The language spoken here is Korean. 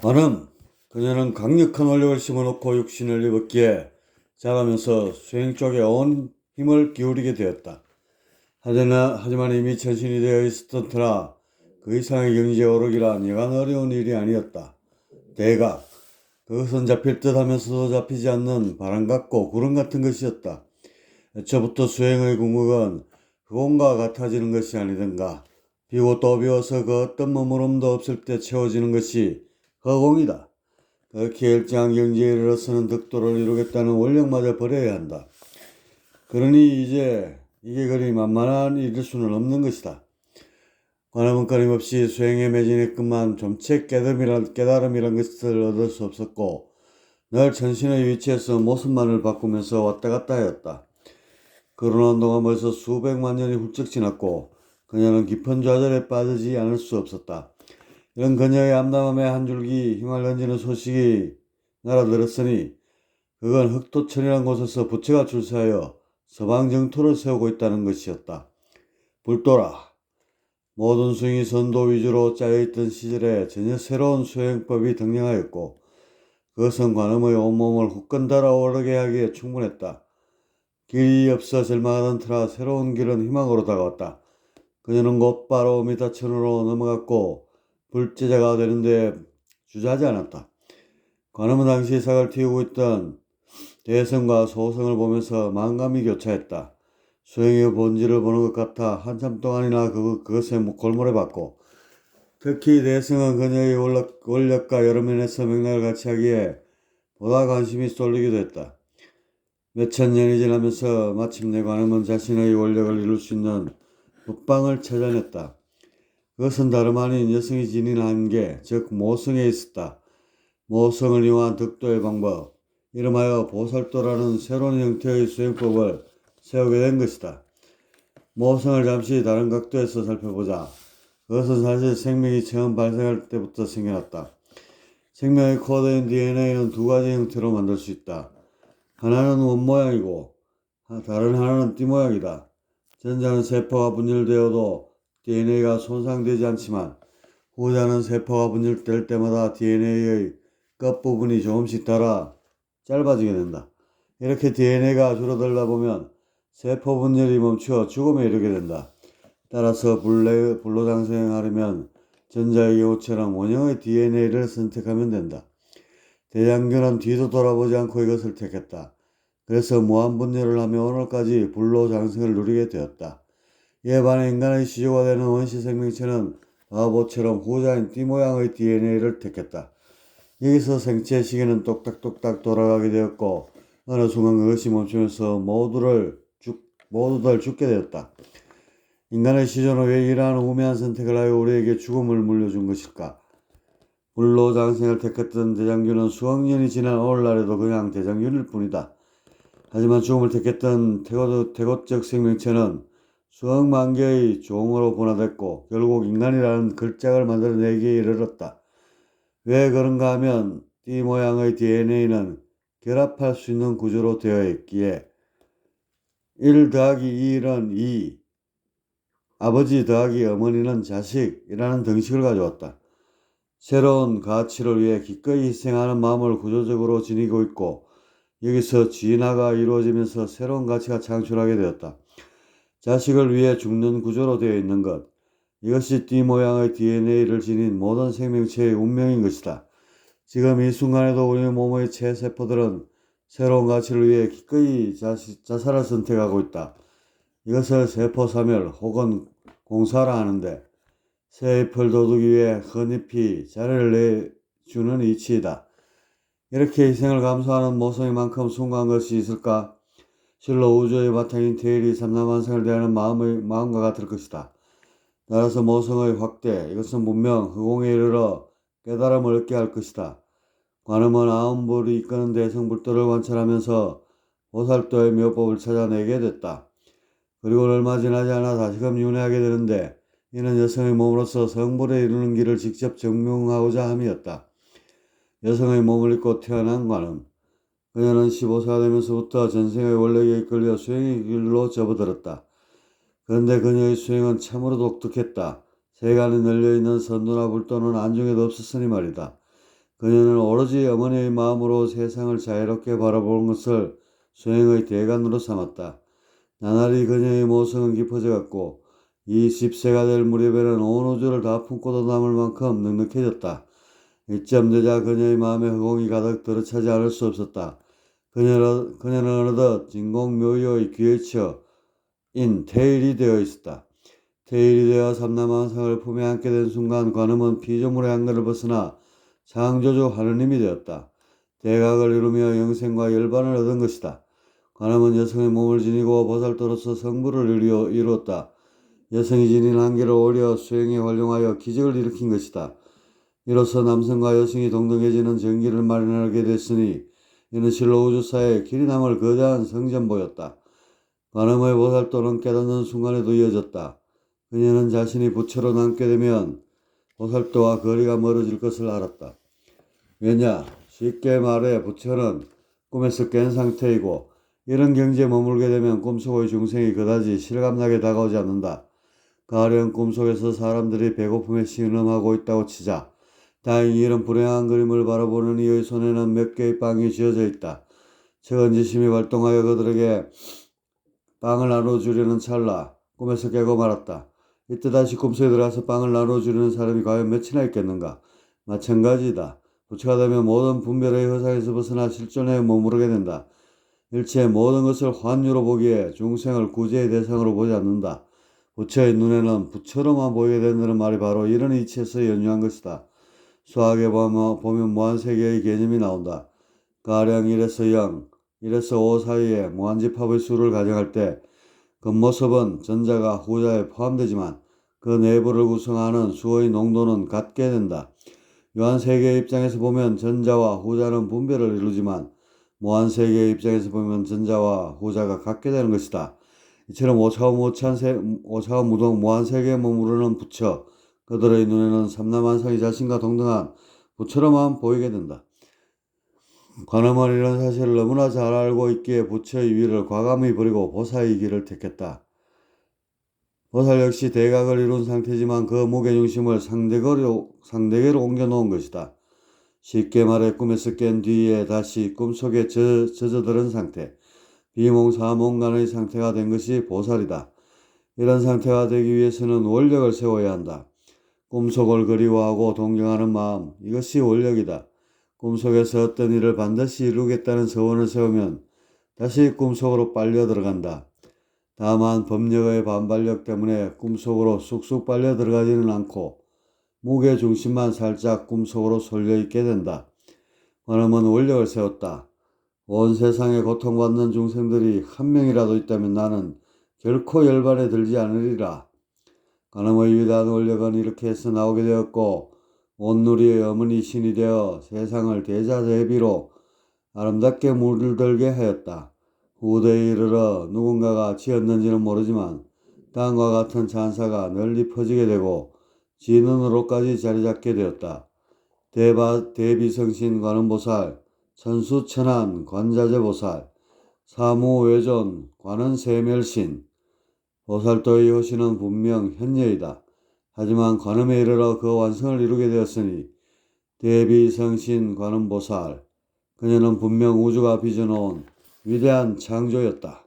나는 그녀는 강력한 원력을 심어놓고 육신을 입었기에 자라면서 수행 쪽에 온 힘을 기울이게 되었다. 하지만 이미 전신이 되어 있었던 터라 그 이상의 경지에 오르기란 여간 어려운 일이 아니었다. 대각, 그것은 잡힐 듯 하면서도 잡히지 않는 바람 같고 구름 같은 것이었다. 애초부터 수행의 궁극은 그공과 같아지는 것이 아니던가. 비고 또 비워서 그 어떤 머무름도 없을 때 채워지는 것이 허공이다. 그렇게 일정한 경지에 이르러서는 득도를 이루겠다는 원력마저 버려야 한다. 그러니 이제 이게 그리 만만한 일일 수는 없는 것이다. 관음은 끊임없이 수행에 매진했건만 좀체 깨달음이란 것을 얻을 수 없었고 늘 전신의 위치에서 모습만을 바꾸면서 왔다 갔다 하였다. 그러는 동안 벌써 수백만 년이 훌쩍 지났고 그녀는 깊은 좌절에 빠지지 않을 수 없었다. 이런 그녀의 암담함에 한 줄기 힘을 던지는 소식이 날아들었으니 그건 흑토천이라는 곳에서 부처가 출세하여 서방 정토를 세우고 있다는 것이었다. 불도라. 모든 수행이 선도 위주로 짜여있던 시절에 전혀 새로운 수행법이 등장하였고 그것은 관음의 온몸을 후끈 달아오르게 하기에 충분했다. 길이 없어 절망하던 터라 새로운 길은 희망으로 다가왔다. 그녀는 곧바로 미타천으로 넘어갔고 불제자가 되는데 주저하지 않았다. 관음은 당시 sak을 틔우고 있던 대성과 소성을 보면서 만감이 교차했다. 수행의 본질을 보는 것 같아 한참 동안이나 그것에 골몰해 봤고 특히 대성은 그녀의 원력과 여러 면에서 맥락을 같이 하기에 보다 관심이 쏠리기도 했다. 몇천 년이 지나면서 마침내 관음은 자신의 원력을 이룰 수 있는 북방을 찾아냈다. 그것은 다름 아닌 여성이 지닌 한계, 즉 모성에 있었다. 모성을 이용한 득도의 방법, 이름하여 보살도라는 새로운 형태의 수행법을 세우게 된 것이다. 모성을 잠시 다른 각도에서 살펴보자. 그것은 사실 생명이 처음 발생할 때부터 생겨났다. 생명의 코드인 DNA는 두 가지 형태로 만들 수 있다. 하나는 원 모양이고 다른 하나는 띠 모양이다. 전자는 세포가 분열되어도 DNA가 손상되지 않지만 후자는 세포가 분열될 때마다 DNA의 끝부분이 조금씩 닳아 짧아지게 된다. 이렇게 DNA가 줄어들다 보면 세포 분열이 멈추어 죽음에 이르게 된다. 따라서 불로장생하려면 전자의 경우처럼 원형의 DNA를 선택하면 된다. 대장균은 뒤도 돌아보지 않고 이것을 택했다. 그래서 무한분열을 하며 오늘까지 불로장생을 누리게 되었다. 이에 반해 인간의 시조가 되는 원시 생명체는 바보처럼 후자인 띠 모양의 DNA를 택했다. 여기서 생체 시계는 똑딱똑딱 돌아가게 되었고 어느 순간 그것이 멈추면서 모두들 죽게 되었다. 인간의 시조는 왜 이러한 우매한 선택을 하여 우리에게 죽음을 물려준 것일까? 불로장생을 택했던 대장균은 수억 년이 지난 오늘날에도 그냥 대장균일 뿐이다. 하지만 죽음을 택했던 태고적 생명체는 수억만 개의 종으로 분화됐고 결국 인간이라는 글짝을 만들어내기에 이르렀다. 왜 그런가 하면 띠 모양의 DNA는 결합할 수 있는 구조로 되어 있기에 1 더하기 1은 2, 아버지 더하기 어머니는 자식이라는 등식을 가져왔다. 새로운 가치를 위해 기꺼이 희생하는 마음을 구조적으로 지니고 있고 여기서 진화가 이루어지면서 새로운 가치가 창출하게 되었다. 자식을 위해 죽는 구조로 되어 있는 것. 이것이 띠 모양의 DNA를 지닌 모든 생명체의 운명인 것이다. 지금 이 순간에도 우리 몸의 체세포들은 새로운 가치를 위해 기꺼이 자살을 선택하고 있다. 이것을 세포사멸 혹은 공사라 하는데 새 잎을 돋우기 위해 헌잎이 자리를 내주는 이치이다. 이렇게 희생을 감수하는 모성이만큼 숭고한 것이 있을까? 실로 우주의 바탕인 태일이 삼라만상을 대하는 마음과 같을 것이다. 따라서 모성의 확대, 이것은 분명 허공에 이르러 깨달음을 얻게 할 것이다. 관음은 아흔불이 이끄는 대성불도를 관찰하면서 보살도의 묘법을 찾아내게 됐다. 그리고 얼마 지나지 않아 다시금 윤회하게 되는데 이는 여성의 몸으로서 성불에 이르는 길을 직접 증명하고자 함이었다. 여성의 몸을 입고 태어난 관음. 그녀는 15세가 되면서부터 전생의 원력에 이끌려 수행의 길로 접어들었다. 그런데 그녀의 수행은 참으로 독특했다. 세간에 널려있는 선도나 불도는 안중에도 없었으니 말이다. 그녀는 오로지 어머니의 마음으로 세상을 자유롭게 바라보는 것을 수행의 대간으로 삼았다. 나날이 그녀의 모성은 깊어져갔고 20세가 될 무렵에는 온 우주를 다 품고도 남을 만큼 넉넉해졌다. 이쯤 되자 그녀의 마음에 허공이 가득 들어차지 않을 수 없었다. 그녀는 어느덧 진공묘유의 귀의처인 태일이 되어 있었다. 태일이 되어 삼남한상을 품에 안게 된 순간 관음은 피조물의 한계를 벗어나 창조주 하느님이 되었다. 대각을 이루며 영생과 열반을 얻은 것이다. 관음은 여성의 몸을 지니고 보살도로서 성부를 이루었다. 여성이 지닌 한계를 오히려 수행에 활용하여 기적을 일으킨 것이다. 이로써 남성과 여성이 동등해지는 정기를 마련하게 됐으니 이는 실로 우주사에 길이 남을 거대한 성전보였다. 관음의 보살도는 깨닫는 순간에도 이어졌다. 그녀는 자신이 부처로 남게 되면 보살도와 거리가 멀어질 것을 알았다. 왜냐? 쉽게 말해 부처는 꿈에서 깬 상태이고 이런 경지에 머물게 되면 꿈속의 중생이 그다지 실감나게 다가오지 않는다. 가령 꿈속에서 사람들이 배고픔에 신음하고 있다고 치자. 다행히 이런 불행한 그림을 바라보는 이의 손에는 몇 개의 빵이 쥐어져 있다. 측은지심이 발동하여 그들에게 빵을 나눠주려는 찰나 꿈에서 깨고 말았다. 이때 다시 꿈속에 들어가서 빵을 나눠주려는 사람이 과연 몇이나 있겠는가? 마찬가지다. 부처가 되면 모든 분별의 허상에서 벗어나 실존에 머무르게 된다. 일체 모든 것을 환유로 보기에 중생을 구제의 대상으로 보지 않는다. 부처의 눈에는 부처로만 보이게 된다는 말이 바로 이런 이치에서 연유한 것이다. 수학에 보면 무한세계의 개념이 나온다. 가령 1에서 0, 1에서 5 사이에 무한집합의 수를 가정할 때 겉모습은 전자가 후자에 포함되지만 그 내부를 구성하는 수의 농도는 같게 된다. 유한세계의 입장에서 보면 전자와 후자는 분별을 이루지만 무한세계의 입장에서 보면 전자와 후자가 같게 되는 것이다. 이처럼 오차무동 무한세계에 머무르는 부처, 그들의 눈에는 삼남한상이 자신과 동등한 부처로만 보이게 된다. 관음은 이런 사실을 너무나 잘 알고 있기에 부처의 위를 과감히 버리고 보살의 길을 택했다. 보살 역시 대각을 이룬 상태지만 그 무게중심을 상대계로 옮겨놓은 것이다. 쉽게 말해 꿈에서 깬 뒤에 다시 꿈속에 젖어들은 상태, 비몽사몽간의 상태가 된 것이 보살이다. 이런 상태가 되기 위해서는 원력을 세워야 한다. 꿈속을 그리워하고 동경하는 마음, 이것이 원력이다. 꿈속에서 어떤 일을 반드시 이루겠다는 소원을 세우면 다시 꿈속으로 빨려 들어간다. 다만 법력의 반발력 때문에 꿈속으로 쑥쑥 빨려 들어가지는 않고 무게중심만 살짝 꿈속으로 쏠려있게 된다. 관음은 원력을 세웠다. 온 세상에 고통받는 중생들이 한 명이라도 있다면 나는 결코 열반에 들지 않으리라. 관음의 위대한 원력은 이렇게 해서 나오게 되었고 온누리의 어머니 신이 되어 세상을 대자대비로 아름답게 물들게 하였다. 후대에 이르러 누군가가 지었는지는 모르지만 땅과 같은 찬사가 널리 퍼지게 되고 진은으로까지 자리잡게 되었다. 대비성신 관음보살, 천수천안 관자재보살, 사무외존 관은세멸신, 보살도의 효시는 분명 현녀이다. 하지만 관음에 이르러 그 완성을 이루게 되었으니 대비성신 관음보살, 그녀는 분명 우주가 빚어놓은 위대한 창조였다.